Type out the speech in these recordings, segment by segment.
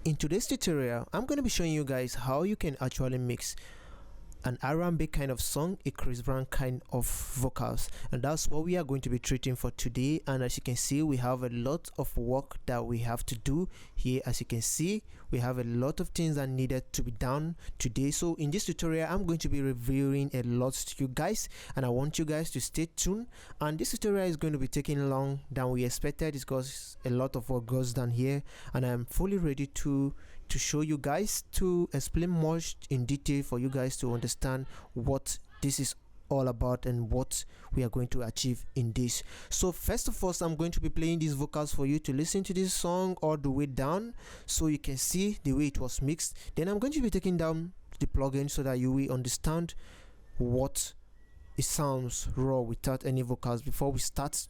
In today's tutorial, I'm going to be showing you guys how you can actually mix an R&B kind of song, a Chris Brown kind of vocals, and that's what we are going to be treating for today. And as you can see, we have a lot of work that we have to do here. As you can see, we have a lot of things that needed to be done today. So in this tutorial, I'm going to be reviewing a lot to you guys, and I want you guys to stay tuned. And this tutorial is going to be taking long than we expected because a lot of work goes down here, and I'm fully ready to show you guys, to explain much in detail for you guys to understand what this is all about and what we are going to achieve in this. So first of all, I'm going to be playing these vocals for you to listen to this song all the way down so you can see the way it was mixed. Then I'm going to be taking down the plugin so that you will understand what it sounds raw without any vocals before we start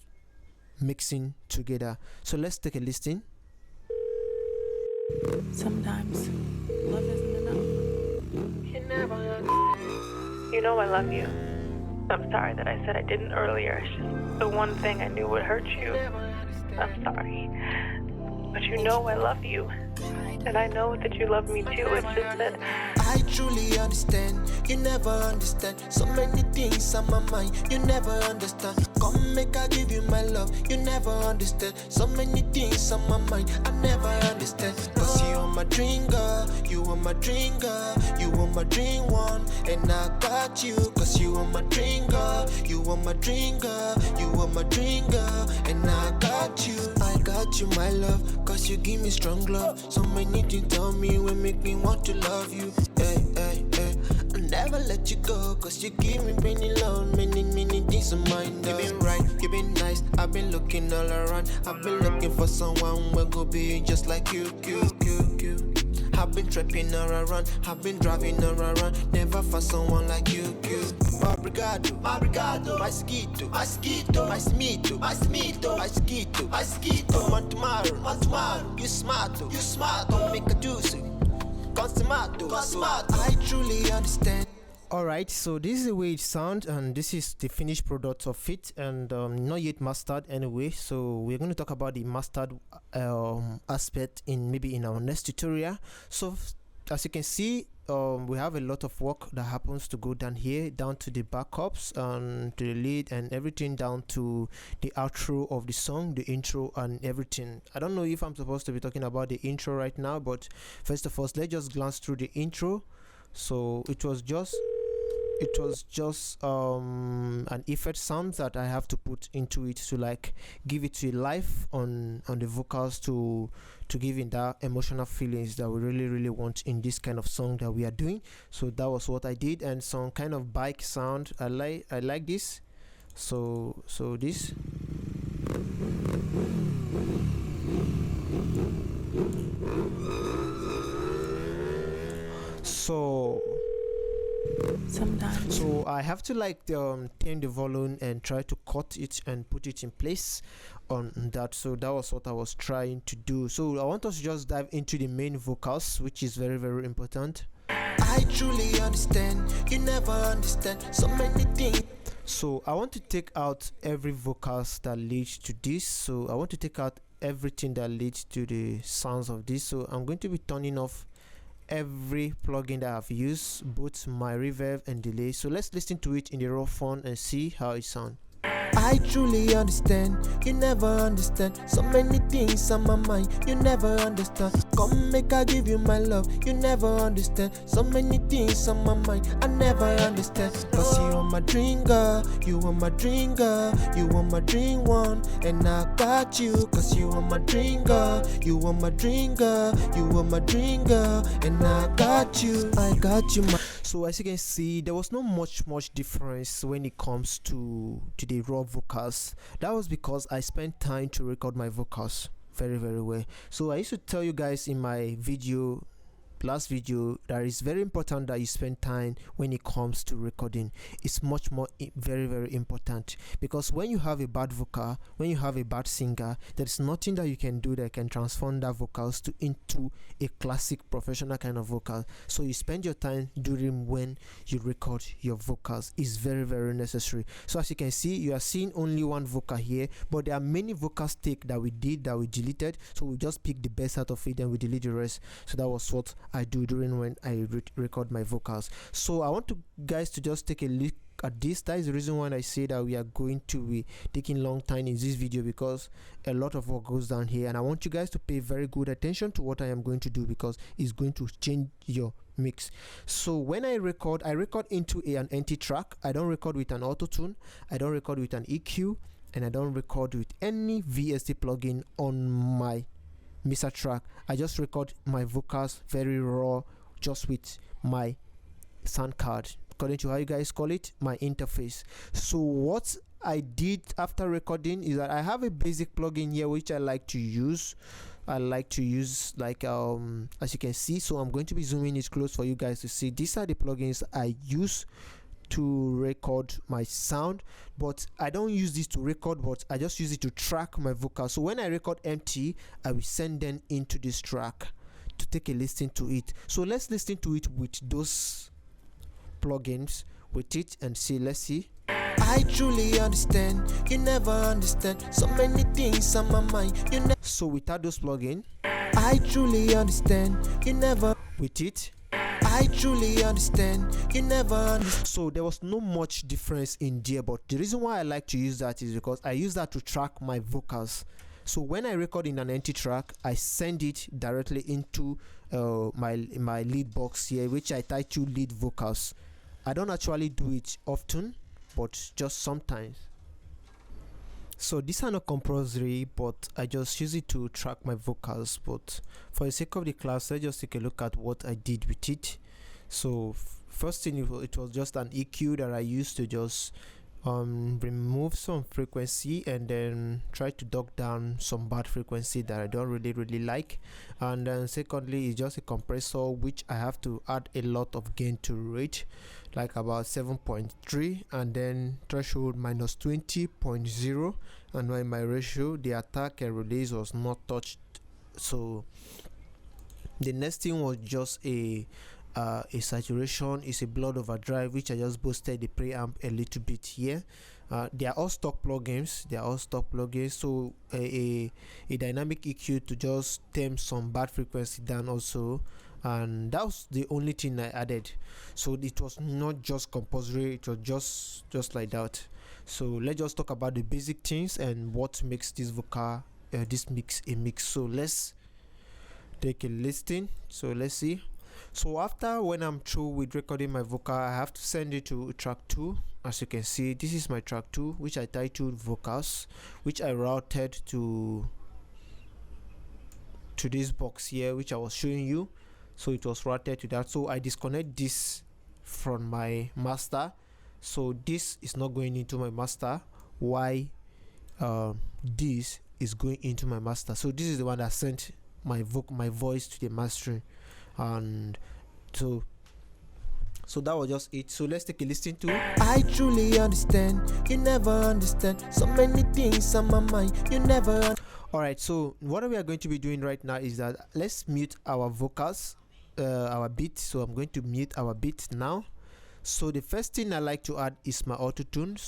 mixing together. So let's take a listen. Sometimes love isn't enough. You never understand. You know I love you. I'm sorry that I said I didn't earlier. It's just the one thing I knew would hurt you. I'm sorry. But you know I love you. And I know that you love me too. It's just that I truly understand. You never understand. So many things on my mind. You never understand. Come make I give you my love. You never understand. So many things on my mind. I never understand. Cause you are my dream girl. You are my dream girl. You are my dream one. And I got you. Cause you are my dream girl. You are my dream girl. You are my dream girl. And I got you. I got you, my love. Cause you give me strong love. So many things tell me will make me want to love you. Hey, hey, hey. I'll never let you go. Cause you give me many love. Many things of mine. You been right, you been nice. I've been looking all around. I've been looking for someone who go be just like you. I've been trapping all around. I've been driving all around. Never found someone like you. Obrigado, my skito, my smito, my skito, Montemaro, you smart, don't make a juice, consumato, I truly understand. Alright, so this is the way it sounds, and this is the finished product of it, and not yet mastered anyway. So we're going to talk about the mastered aspect in our next tutorial. So as you can see, we have a lot of work that happens to go down here, down to the backups and to the lead and everything, down to the outro of the song, the intro and everything. I don't know if I'm supposed to be talking about the intro right now, but first of all, let's just glance through the intro. So it was just an effect sound that I have to put into it to like give it a life on the vocals to give in that emotional feelings that we really want in this kind of song that we are doing. So that was what I did, and some kind of bike sound. I like this. So this. So I have to like turn the volume and try to cut it and put it in place on that. So that was what I was trying to do. So I want us to just dive into the main vocals, which is very important. I truly understand. You never understand. So many things. So I want to take out every vocals that leads to this. So I want to take out everything that leads to the sounds of this. So I'm going to be turning off every plugin that I've used, both my reverb and delay. So let's listen to it in the raw form and see how it sounds. I truly understand. You never understand. So many things on my mind. You never understand. Come make I give you my love. You never understand. So many things on my mind. I never understand. Cause you are my dream girl. You are my dream girl. You are my dream one. And I got you. Cause you are my dream girl. You are my dream girl. You are my dream girl. And I got you. I got you, my. So as you can see, there was not much difference when it comes to the raw vocals. That was because I spent time to record my vocals very well. So I used to tell you guys in my video last video, that is very important that you spend time when it comes to recording. It's much more very, very important, because when you have a bad vocal, when you have a bad singer, there's nothing that you can do that can transform that vocals into a classic professional kind of vocal. So you spend your time during when you record your vocals is very, very necessary. So as you can see, you are seeing only one vocal here, but there are many vocals take that we did that we deleted, so we just pick the best out of it and we delete the rest. So that was what I do during when I record my vocals. So I want to guys to just take a look at this. That is the reason why I say that we are going to be taking long time in this video, because a lot of work goes down here, and I want you guys to pay very good attention to what I am going to do, because it's going to change your mix. So when I record into an empty track. I don't record with an Autotune, I don't record with an EQ, and I don't record with any VST plugin on my mixer track. I just record my vocals very raw, just with my sound card, according to how you guys call it, my interface. So what I did after recording is that I have a basic plugin here which I like to use. Like as you can see. So I'm going to be zooming it close for you guys to see. These are the plugins I use to record my sound, but I don't use this to record, but I just use it to track my vocals. So when I record empty, I will send them into this track to take a listen to it. So let's listen to it with those plugins with it and see. Let's see. I truly understand, you never understand. So many things on my mind, you never. So without those plugins, I truly understand, you never. with it, I truly understand, you never understand. so there was no much difference in there. But the reason why I like to use that is because I use that to track my vocals. So when I record in an empty track, I send it directly into my lead box here, which I title lead vocals. I don't actually do it often, but just sometimes. So these are not compulsory, but I just use it to track my vocals. But for the sake of the class, let's just take a look at what I did with it. So first thing, it was just an EQ that I used to just remove some frequency and then try to duck down some bad frequency that I don't really like. And then secondly, it's just a compressor which I have to add a lot of gain to it, like about 7.3, and then threshold minus 20.0, and when my ratio, the attack and release was not touched. So the next thing was just a saturation, is a blood overdrive, which I just boosted the preamp a little bit here. They are all stock plugins. So a dynamic EQ to just tame some bad frequency down also, and that was the only thing I added. So it was not just compulsory, it was just like that. So let's just talk about the basic things and what makes this vocal this mix a mix. So let's take a listen. So let's see. So after, when I'm through with recording my vocal, I have to send it to track 2. As you can see, this is my track 2, which I titled vocals, which I routed to this box here, which I was showing you. So it was routed to that. So I disconnect this from my master, so this is not going into my master. Why this is going into my master? So this is the one that sent my voice to the mastering. And so that was just it. So let's take a listen to it. I truly understand, you never understand. So many things on my mind, you never. Alright, so what we are going to be doing right now is that let's mute our vocals, our beat. So I'm going to mute our beat now. So the first thing I like to add is my Autotune.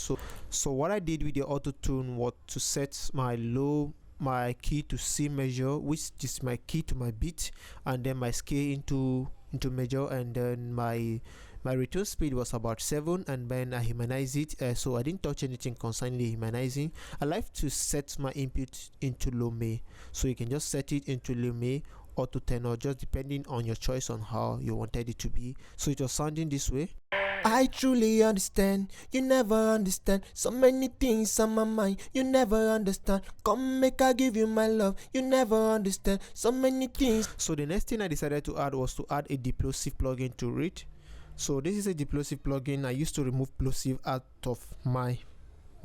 So what I did with the Autotune was to set my key to C major, which is my key to my beat, and then my scale into major, and then my return speed was about 7, and then I humanize it. So I didn't touch anything concerning humanizing. I like to set my input into low may, so you can just set it into low may or to tenor, just depending on your choice on how you wanted it to be. So it was sounding this way. I truly understand, you never understand. So many things on my mind, you never understand. Come make I give you my love, you never understand. So many things. So the next thing I decided to add was to add a deplosive plugin to it. So this is a deplosive plugin. I used to remove plosive out of my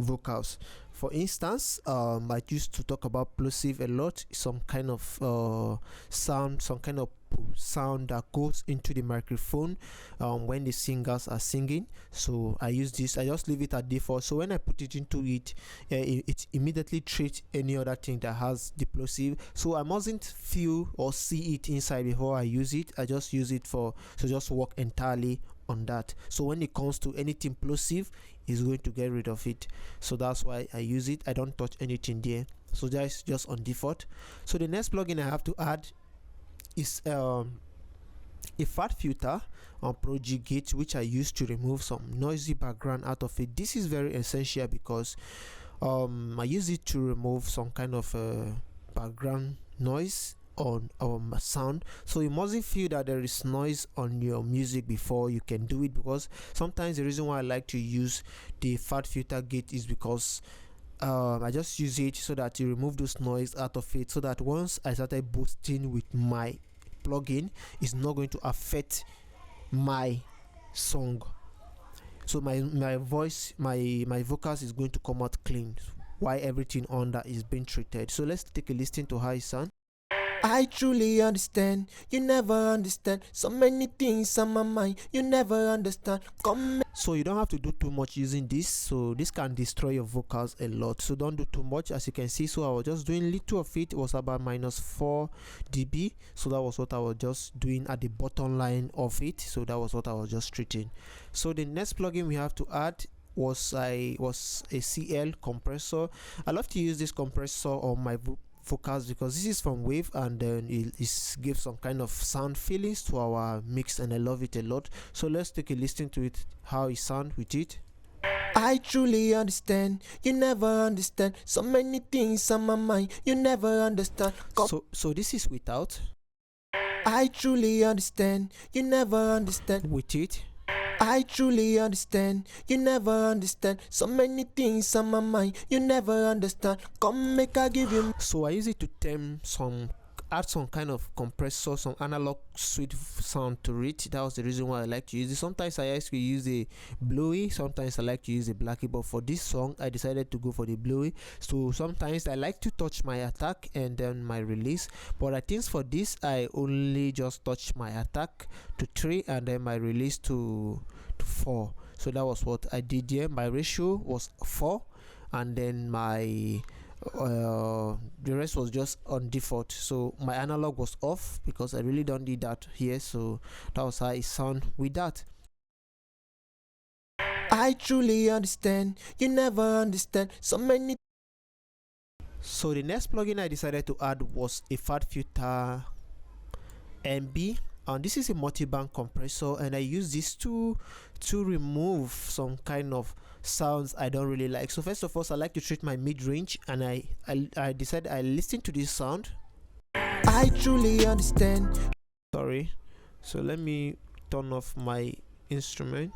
vocals. For instance, I used to talk about plosive a lot, some kind of sound, some kind of sound that goes into the microphone when the singers are singing. So I use this, I just leave it at default, so when I put it into it, it immediately treats any other thing that has the plosive, so I mustn't feel or see it inside before I use it. I just use it for to just work entirely on that. So when it comes to anything plosive, is going to get rid of it. So that's why I use it. I don't touch anything there, so that's just on default. So the next plugin I have to add is a fat filter on Pro G Gate, which I use to remove some noisy background out of it. This is very essential because I use it to remove some kind of background noise on sound, so you mustn't feel that there is noise on your music before you can do it, because sometimes the reason why I like to use the fat filter gate is because I just use it so that you remove those noise out of it, so that once I started boosting with my plugin, it's not going to affect my song. So my voice, my vocals is going to come out clean while everything on that is being treated. So let's take a listen to how it sounds. I truly understand, you never understand. So many things on my mind, you never understand. So you don't have to do too much using this, so this can destroy your vocals a lot, so don't do too much. As you can see, so I was just doing little of it. It was about -4 dB, so that was what I was just doing at the bottom line of it, so that was what I was just treating. So the next plugin we have to add was a CL compressor. I love to use this compressor on my vocals because this is from Wave, and then it gives some kind of sound feelings to our mix, and I love it a lot. So let's take a listen to it, how it sounds with it. I truly understand, you never understand. So many things on my mind, you never understand. So this is without. I truly understand, you never understand. With it. I truly understand, you never understand. So many things on my mind, you never understand. Come make I give you. So I use it to add some kind of compressor, some analog sweet sound to it. That was the reason why I like to use it. Sometimes I actually use a blowy, sometimes I like to use a blacky, but for this song I decided to go for the blowy. So sometimes I like to touch my attack and then my release, but I think for this I only just touch my attack to 3 and then my release to 4. So that was what I did here. My ratio was 4, and then my the rest was just on default. So my analog was off because I really don't need that here. So that was how it sound with that. I truly understand, you never understand. So many. So the next plugin I decided to add was a fat filter MB, and this is a multiband compressor, and I use this to remove some kind of sounds I don't really like. So first of all, I like to treat my mid-range, and I decided I listen to this sound. I truly understand. Sorry, so let me turn off my instrument.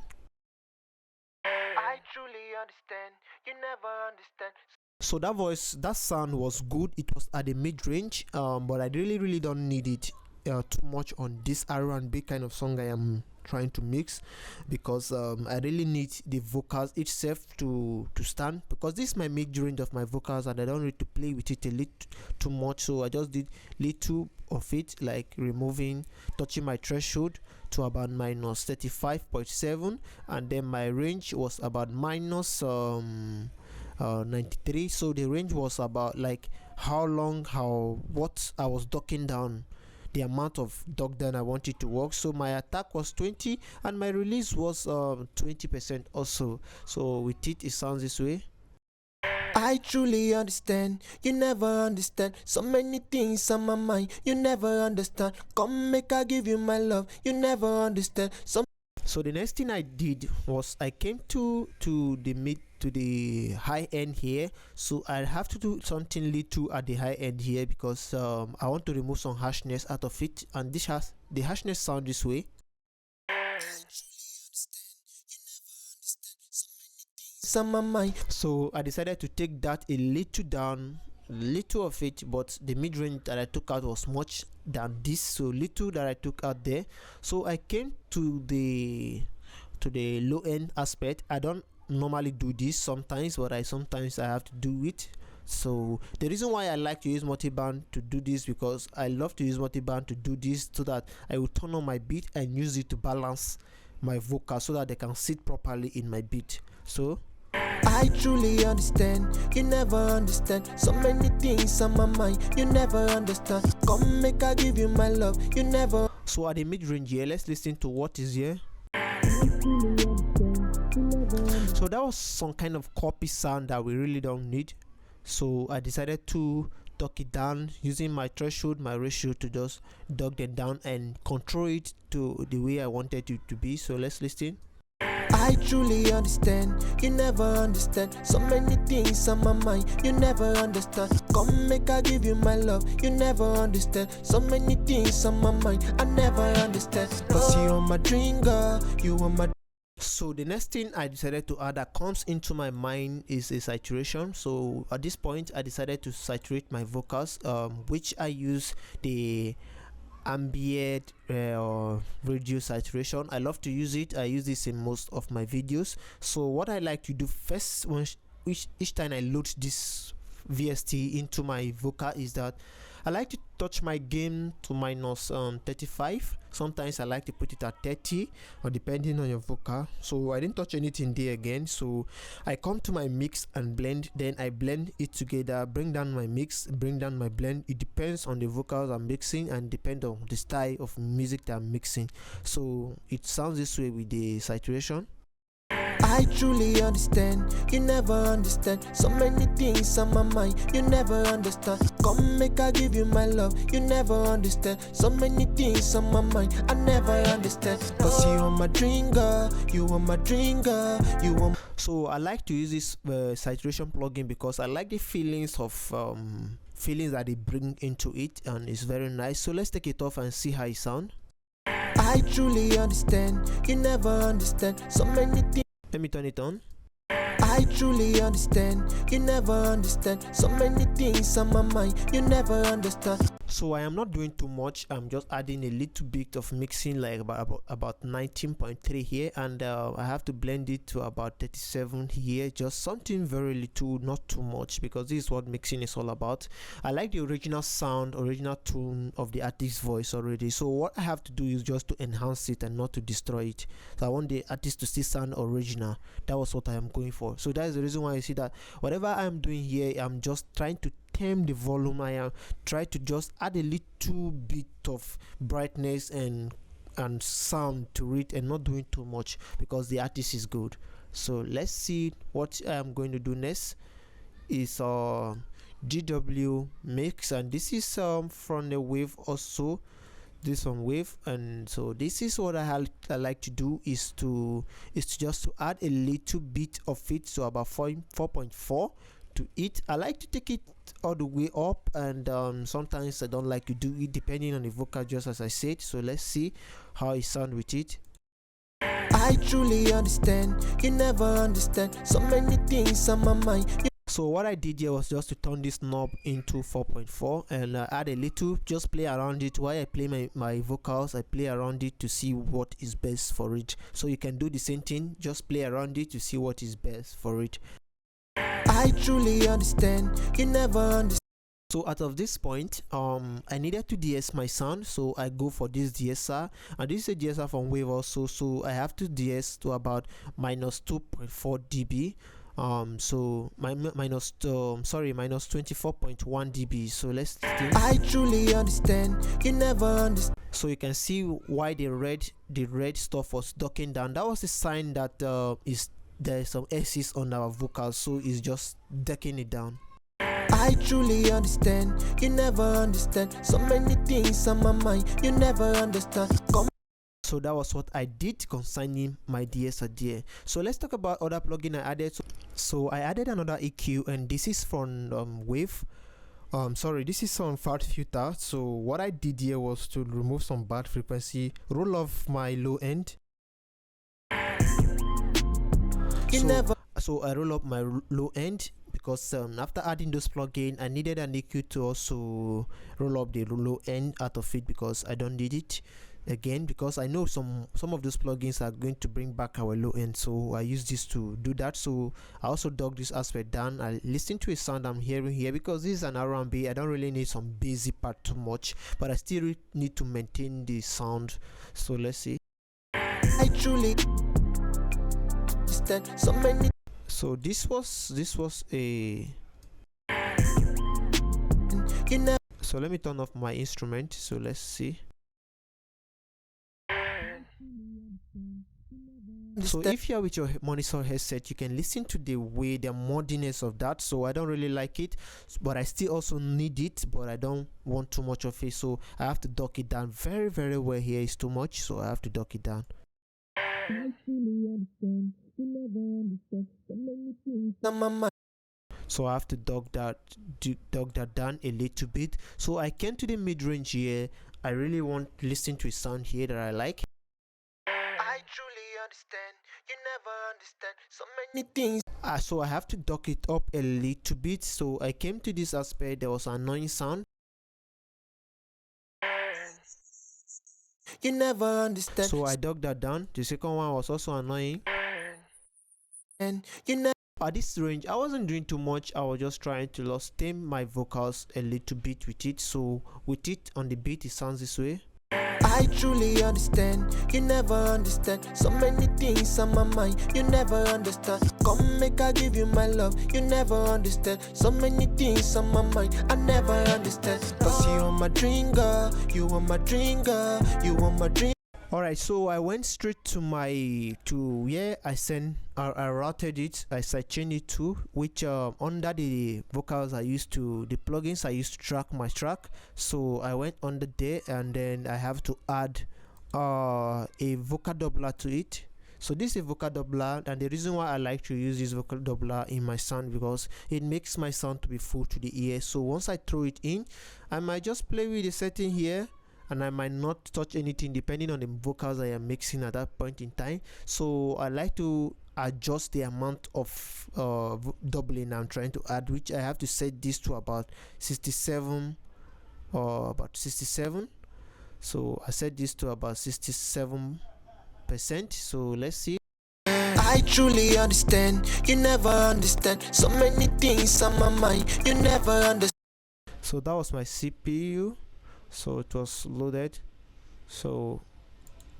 I truly understand, you never understand. So that sound was good. It was at the mid-range, but I really don't need it too much on this R&B kind of song I am trying to mix, because I really need the vocals itself to stand, because this is my mid-range of my vocals and I don't need to play with it a little too much. So I just did little of it, like touching my threshold to about -35.7, and then my range was about -93. So the range was about like what I was ducking down, the amount of duck down I wanted to work. So my attack was 20 and my release was 20% also. So with it sounds this way. I truly understand, you never understand. So many things on my mind, you never understand. Come make I give you my love, you never understand. So the next thing I did was I came to the high end here. So I have to do something little at the high end here, because I want to remove some harshness out of it, and this has the harshness sound this way. So I decided to take that a little down, little of it, but the mid-range that I took out was much than this, so little that I took out there. So I came to the low end aspect. I don't normally do this sometimes, but sometimes I have to do it. So the reason why I like to use multiband to do this, because I love to use multiband to do this, so that I will turn on my beat and use it to balance my vocal so that they can sit properly in my beat. So I truly understand, you never understand. So many things on my mind, you never understand. Come make I give you my love, you never. So at the mid-range here, let's listen to what is here. So that was some kind of copy sound that we really don't need. So I decided to duck it down using my threshold, my ratio, to just duck them down and control it to the way I wanted it to be. So let's listen. I truly understand, you never understand. So many things on my mind, you never understand. Come make I give you my love, you never understand. So many things on my mind, I never understand. Cause you are my dream girl, you are my. So the next thing I decided to add that comes into my mind is a saturation. So at this point I decided to saturate my vocals, which I use the ambient radio saturation. I love to use it. I use this in most of my videos. So what I like to do first, each time I load this VST into my vocal, is that I like to touch my gain to minus 35. Sometimes I like to put it at 30, or depending on your vocal. So I didn't touch anything there again. So I come to my mix and blend, then I blend it together, bring down my mix, bring down my blend. It depends on the vocals I'm mixing and depend on the style of music that I'm mixing. So it sounds this way with the saturation. I truly understand, you never understand. So many things on my mind, you never understand. Come make I give you my love, you never understand. So many things on my mind, I never understand. Cause you are my dream girl, you are my dream girl, you are. So I like to use this saturation plugin because I like the feelings of feelings that they bring into it, and it's very nice. So let's take it off and see how it sounds. I truly understand, you never understand. So many things. Let me turn it on. I truly understand, you never understand. So many things on my mind, you never understand. So I am not doing too much. I'm just adding a little bit of mixing, like about 19.3 here, and I have to blend it to about 37 here. Just something very little, not too much, because this is what mixing is all about. I like the original sound, original tone of the artist's voice already. So what I have to do is just to enhance it and not to destroy it. So I want the artist to still sound original. That was what I am going for. So that is the reason why you see that whatever I'm doing here, I'm just trying to tame the volume. I am trying to just add a little bit of brightness and sound to it, and not doing too much, because the artist is good. So let's see what I'm going to do next. Is GW mix, and this is from the wave also. This on wave, and so this is what I like to do, is to just to add a little bit of it, so about 4.4 to it. I like to take it all the way up, and sometimes I don't like to do it depending on the vocal, just as I said. So let's see how it sounds with it. I truly understand, you never understand. So many things on my mind. So what I did here was just to turn this knob into 4.4 and add a little, just play around it. While I play my vocals, I play around it to see what is best for it. So you can do the same thing, just play around it to see what is best for it. I truly understand, you never understand. So out of this point, I needed to de-ess my sound, so I go for this de-esser, and this is a de-esser from Wave also, so I have to de-ess to about minus 2.4 dB. So minus 24.1 dB. So let's think. I truly understand, you never understand. So you can see why the red stuff was ducking down. That was a sign that there's some S's on our vocals, so it's just ducking it down. I truly understand, you never understand. So many things on my mind, you never understand. So that was what I did concerning my de-esser there. So let's talk about other plugin I added. So I added another EQ, and this is from Wave. This is on fat filter. So what I did here was to remove some bad frequency, roll off my low end. So I roll up my low end, because after adding those plugin, I needed an EQ to also roll up the low end out of it, because I don't need it. again, because I know some of those plugins are going to bring back our low end, so I use this to do that. So I also dug this aspect down. I listen to a sound I'm hearing here, because this is an R&B. I don't really need some bassy part too much, but I still need to maintain the sound. So let's see. I truly understand so many. So this was a You never so let me turn off my instrument. So let's see. So if you're with your monitor headset, you can listen to the moddiness of that. So I don't really like it, but I still also need it, but I don't want too much of it, so I have to dock it down very, very well. Here is too much, so I have to dock it down. So I have to dog that down a little bit. So I came to the mid-range here. I really want to listen to a sound here that I like. I truly understand. You never understand so many things. So I have to dock it up a little bit. So I came to this aspect. There was an annoying sound. You never understand. So I dug that down. The second one was also annoying. And you never. At this range, I wasn't doing too much. I was just trying to tame my vocals a little bit with it. So with it on the beat, it sounds this way. I truly understand. You never understand so many things on my mind. You never understand. Come make I give you my love. You never understand so many things on my mind. I never understand. Cause you are my dream girl. You are my dream girl. You are my dream. Alright, so I went straight to where I routed it, I sidechained it to, which under the vocals the plugins I used to track my track. So I went under there, and then I have to add a vocal doubler to it. So this is a vocal doubler, and the reason why I like to use this vocal doubler in my sound, because it makes my sound to be full to the ear. So once I throw it in, I might just play with the setting here, and I might not touch anything depending on the vocals I am mixing at that point in time. So I like to adjust the amount of doubling I'm trying to add, which I have to set this to about 67 or about 67. So I set this to about 67%. So let's see. I truly understand. You never understand so many things on my mind. You never understand. So that was my CPU. So it was loaded. So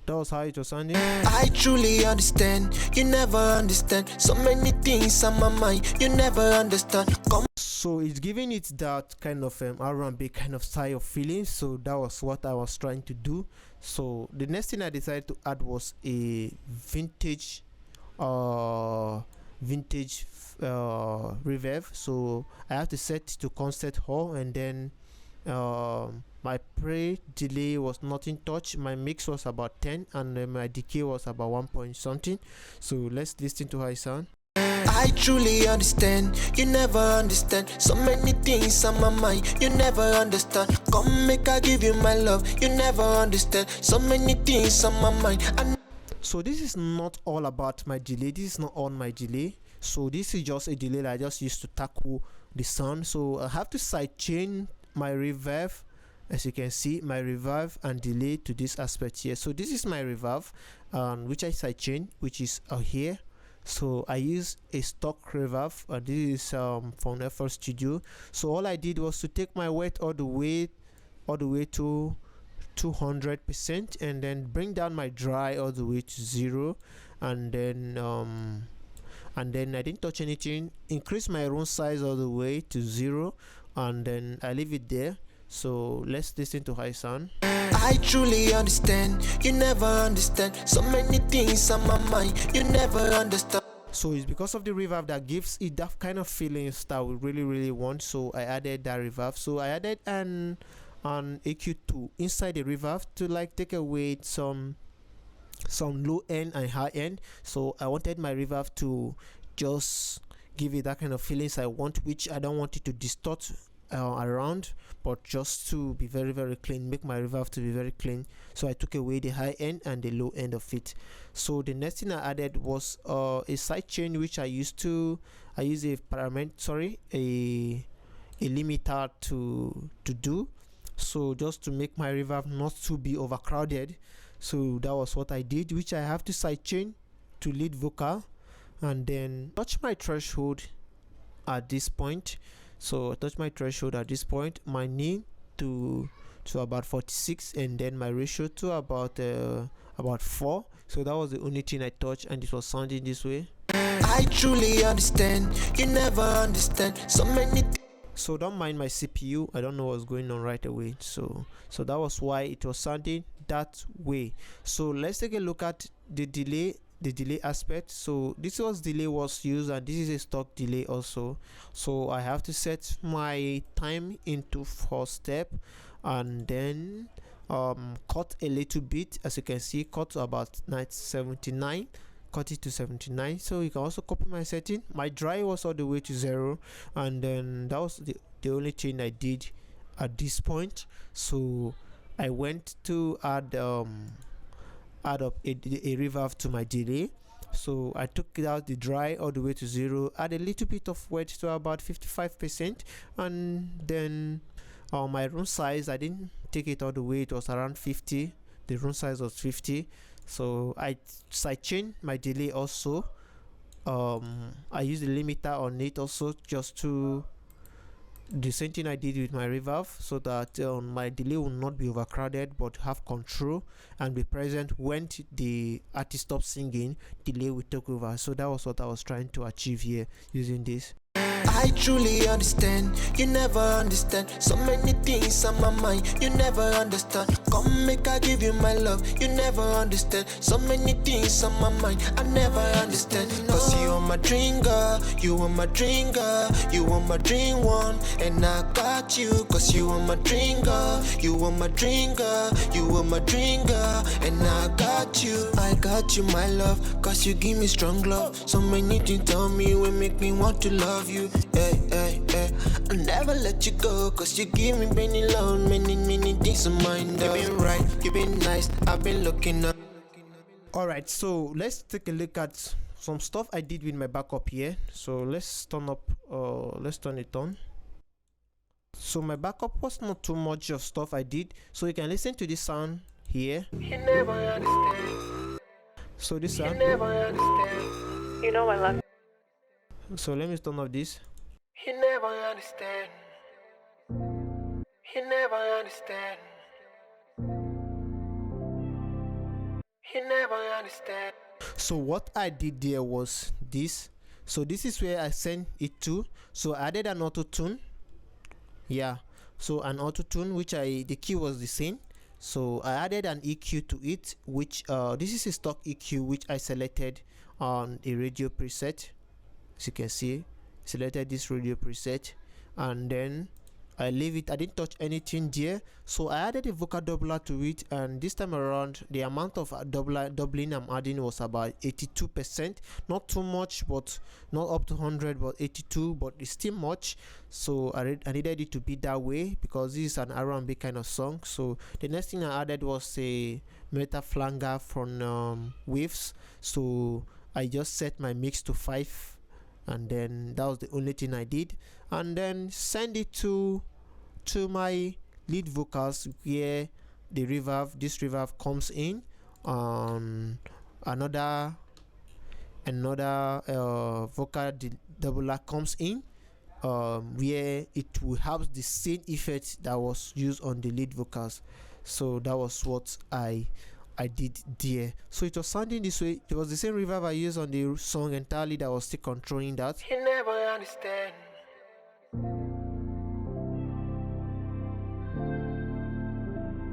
that was how it was sounding. I truly understand. You never understand so many things on my mind. You never understand. So it's giving it that kind of R&B kind of style of feeling. So that was what I was trying to do. So the next thing I decided to add was a vintage reverb. So I have to set to concert hall, and then my pre-delay was not in touch. My mix was about 10, and my decay was about 1 point something. So let's listen to how it sounds. I truly understand. You never understand so many things on my mind. You never understand. Come make I give you my love. You never understand so many things on my mind. So this is not all about my delay. This is not on my delay. So this is just a delay that I just used to tackle the sound. So I have to sidechain my reverb, as you can see, my reverb and delay to this aspect here. So this is my reverb, which I sidechain, which is here. So I use a stock reverb. This is from FL Studio. So all I did was to take my wet all the way to 200%, and then bring down my dry all the way to 0, and then I didn't touch anything. Increase my room size all the way to 0, and then I leave it there. So let's listen to how it sound. I truly understand. You never understand so many things on my mind. You never understand. So it's because of the reverb that gives it that kind of feelings that we really want. So I added that reverb. So I added an EQ2 inside the reverb to take away some low end and high end. So I wanted my reverb to just give it that kind of feelings I want, which I don't want it to distort around, but just to be very clean, make my reverb to be very clean. So I took away the high end and the low end of it. So the next thing I added was a sidechain, which I use a limiter to do. so just to make my reverb not to be overcrowded. So that was what I did, which I have to sidechain to lead vocal, and then touch my threshold at this point. So I touch my threshold at this point, my knee to about 46, and then my ratio to about 4. So that was the only thing I touched, and it was sounding this way. I truly understand, you never understand so many So don't mind my CPU, I don't know what's going on right away. So that was why it was sounding that way. So let's take a look at the delay aspect. So this delay was used, and this is a stock delay also. So I have to set my time into 4 step, and then cut a little bit. As you can see, cut to about 79, cut it to 79. So you can also copy my setting. My dry was all the way to 0, and then that was the only thing I did at this point. So I went to add up a reverb to my delay. So I took it out the dry all the way to 0, add a little bit of wet to about 55%, and then my room size, I didn't take it all the way, it was around 50. The room size was 50. So I sidechain my delay also. I used the limiter on it also, just to the same thing I did with my reverb, so that my delay will not be overcrowded but have control and be present when the artist stops singing. Delay will take over. So that was what I was trying to achieve here using this. I truly understand, you never understand so many things on my mind, you never understand. Come make I give you my love, you never understand so many things on my mind, I never understand. Cause you are my dream girl, you are my dream girl, you are my dream one, and I got you. Cause you are my dream girl, you are my dream girl, you are my dream girl, and I got you. I got you, my love, cause you give me strong love. So many things tell me will make me want to love you. Hey, hey, hey, I'll never let you go, cause you give me many love, many things of mine. You've been right, you've been nice, I've been looking up. Alright, so let's take a look at some stuff I did with my backup here. So let's turn it on. So my backup was not too much of stuff I did, so you can listen to this sound here. You never understand. So this sound. You never understand. You know I love you. So let me turn off this. You never understand. You never understand. You never understand. So what I did there was this. So this is where I sent it to. So I added an Autotune. Yeah. So an Autotune, which the key was the same. So I added an EQ to it, which this is a stock EQ which I selected on a radio preset. As you can see, selected this radio preset, and then I leave it. I didn't touch anything there. So I added a vocal doubler to it, and this time around the amount of doubling I'm adding was about 82%. Not too much, but not up to 100, but 82, but it's still much. So I needed it to be that way because this is an R&B kind of song. So the next thing I added was a meta flanger from Waves. So I just set my mix to 5, and then that was the only thing I did, and then send it to my lead vocals, where the this reverb comes in on another vocal doubler comes in, where it will have the same effect that was used on the lead vocals. So that was what I did there. So it was sounding this way. It was the same reverb I used on the song entirely that was still controlling that. You never understand.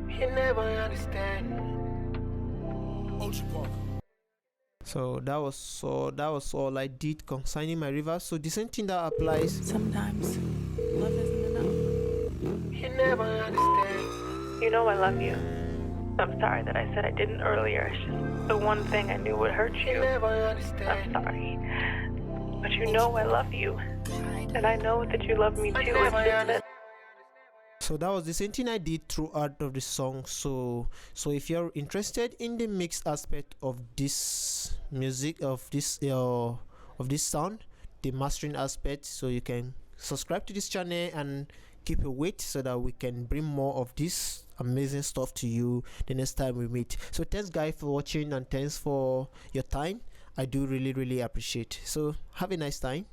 You never understand. So that was all I did concerning my reverb. So the same thing that applies. Sometimes love isn't enough. You never understand. You know I love you. I'm sorry that I said I didn't earlier. It's just the one thing I knew would hurt you. You never understand. I'm sorry. But you know I love you. And I know that you love me too. It's just that. So that was the same thing I did throughout of the song. So if you're interested in the mix aspect of this music, of this sound, the mastering aspect, so you can subscribe to this channel and keep a wait so that we can bring more of this amazing stuff to you the next time we meet. So thanks guys for watching, and thanks for your time. I do really appreciate. So have a nice time.